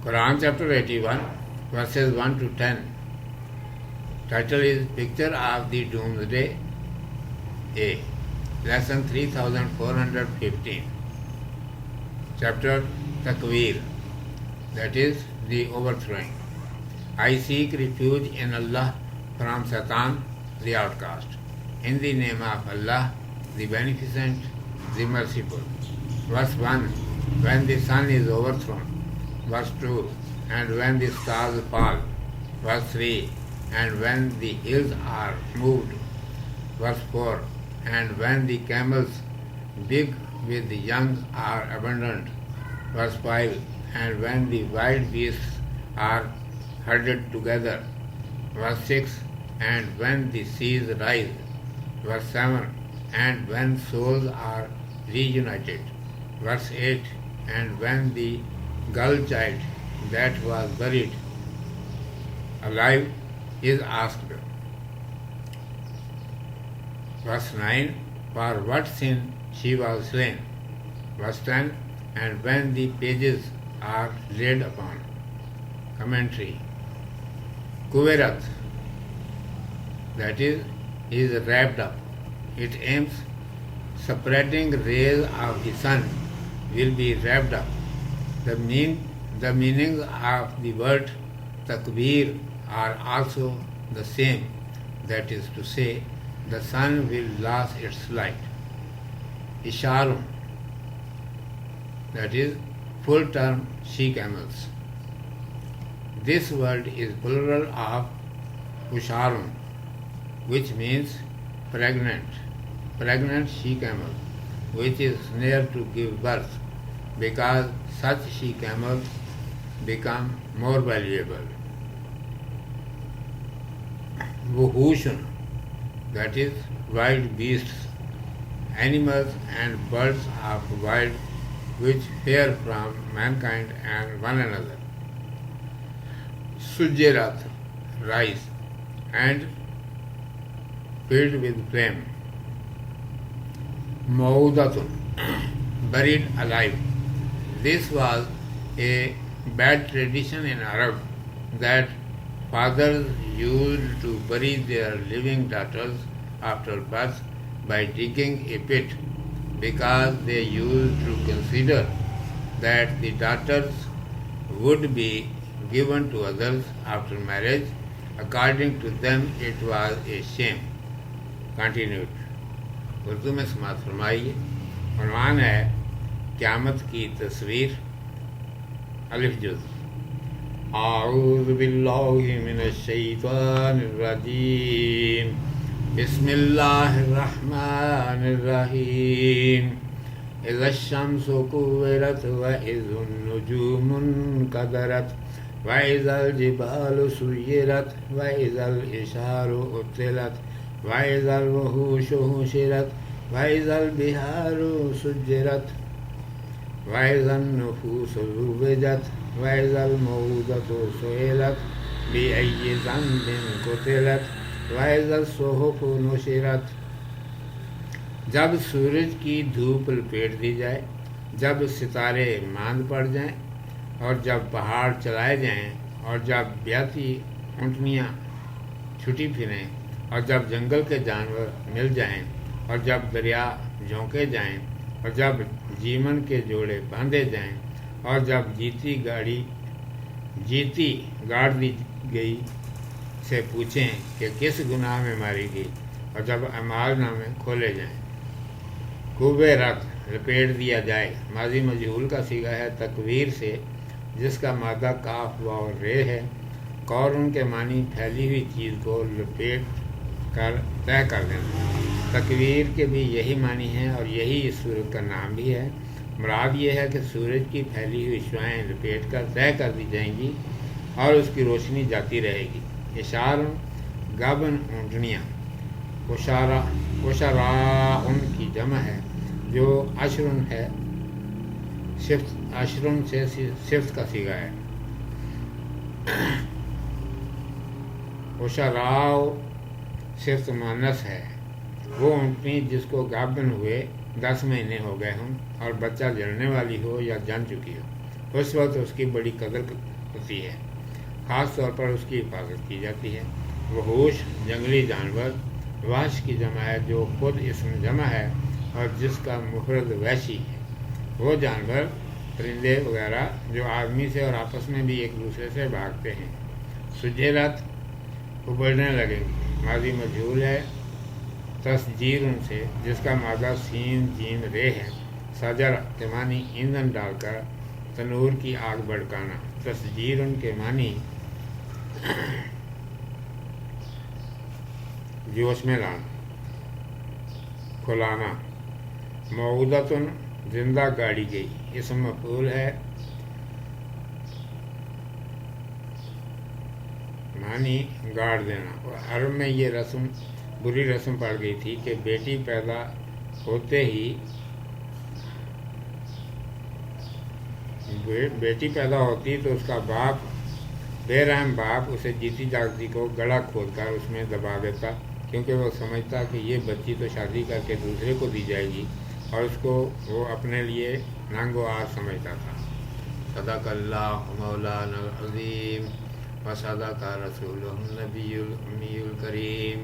Quran chapter 81, verses 1 to 10. Title is Picture of the Doomsday. A. Lesson 3415. Chapter Takveer, that is the overthrowing. I seek refuge in Allah from Satan, the outcast. In the name of Allah, the Beneficent, the Merciful. Verse 1. When the sun is overthrown. Verse 2. And when the stars fall. Verse 3. And when the hills are moved. Verse 4. And when the camels, big with the young, are abandoned. Verse 5. And when the wild beasts are herded together. Verse 6. And when the seas rise. Verse 7. And when souls are reunited. Verse 8. And when the girl child that was buried alive is asked. Verse 9. For what sin she was slain. Verse 10. And when the pages are laid upon. Commentary. Kuverat, that is wrapped up. It aims spreading rays of the sun will be wrapped up. The meanings of the word takveer are also the same. That is to say, the sun will lose its light. Isharun, that is full term she camels. This word is plural of usharun, which means pregnant she camel, which is near to give birth, because such she camels become more valuable. Wuhushun, that is wild beasts, animals and birds of wild which fare from mankind and one another. Sujjerat, rice, and filled with flame. Maudatun, buried alive. This was a bad tradition in Arab that fathers used to bury their living daughters after birth by digging a pit, because they used to consider that the daughters would be given to others after marriage. According to them, it was a shame. Continued. Urdu میں سماعت فرمائیے. عنوان ہے قیامت کی تصویر. الف جز. اعوذ باللہ من الشیطان الرجیم. بسم اللہ الرحمن الرحیم. اذا الشمس كورت واذا النجوم انكدرت واذا الجبال سيرت واذا العشار عطلت واذا الوحوش حشرت واذا البحار سجرت واذا النفوس زوجت واذا الموءودة سئلت بأي ذنب قتلت واذا الصحف نشرت. جب سورج کی دھوپ لپیٹ دی جائے، جب ستارے ماند پڑ جائیں، اور جب پہاڑ چلائے جائیں، اور جب بیاتی اونٹنیاں چھٹی پھریں، اور جب جنگل کے جانور مل جائیں، اور جب دریا جھونکے جائیں، اور جب جیمن کے جوڑے باندھے جائیں، اور جب جیتی گاڑ دی گئی سے پوچھیں کہ کس گناہ میں ماری گئی، اور جب اعمال نامے کھولے جائیں. کوبے رت، لپیٹ دیا جائے. ماضی مجہول کا صیغہ ہے تکویر سے، جس کا مادہ کاف و اور رے ہے. قورن کے معنی پھیلی ہوئی چیز کو لپیٹ کر طے کر دینا. تکویر کے بھی یہی معنی ہیں اور یہی اس صورت کا نام بھی ہے. مراد یہ ہے کہ سورج کی پھیلی ہوئی شعاعیں لپیٹ کر طے کر دی جائیں گی اور اس کی روشنی جاتی رہے گی. اشار گابن اونٹنیاں. اشراء کی جمع ہے جو اشرن ہے. اشرن سے صفت کا صیغہ ہے. اشراء صفت مؤنث ہے. وہ اونٹنی جس کو گابن ہوئے 10 مہینے ہو گئے ہوں اور بچہ جننے والی ہو یا جن چکی ہو. اس وقت اس کی بڑی قدر ہوتی ہے، خاص طور پر اس کی حفاظت کی جاتی ہے۔ وحوش جنگلی جانور، وحش کی جمع ہے جو خود اسم جمع ہے اور جس کا مفرد وحشی ہے، وہ جانور پرندے وغیرہ جو آدمی سے اور آپس میں بھی ایک دوسرے سے بھاگتے ہیں۔ سجیرت ابلنے لگیں گے، ماضی مجہول ہے، تسجیر ان سے جس کا مادہ سین جیم رے ہے۔ سجر کے معنی ایندھن ڈال کر تنور کی آگ بھڑکانا، تسجیر ان کے معنی جوش میں لانا، کھلانا۔ موعودتن زندہ گاڑی گئی، اسم مفعول ہے، معنی گاڑ دینا۔ اور عرب میں یہ رسم بری رسم پڑ گئی تھی کہ بیٹی پیدا ہوتے ہی بیٹی پیدا ہوتی تو اس کا باپ، بے رحم باپ، اسے جیتی جاگتی کو گلا کھود کر اس میں دبا دیتا، کیونکہ وہ سمجھتا کہ یہ بچی تو شادی کر کے دوسرے کو دی جائے گی، اور اس کو وہ اپنے لیے ننگ و آر سمجھتا تھا۔ صدق اللہ مولانا العظیم و صدق رسولہ النبی الامی الکریم۔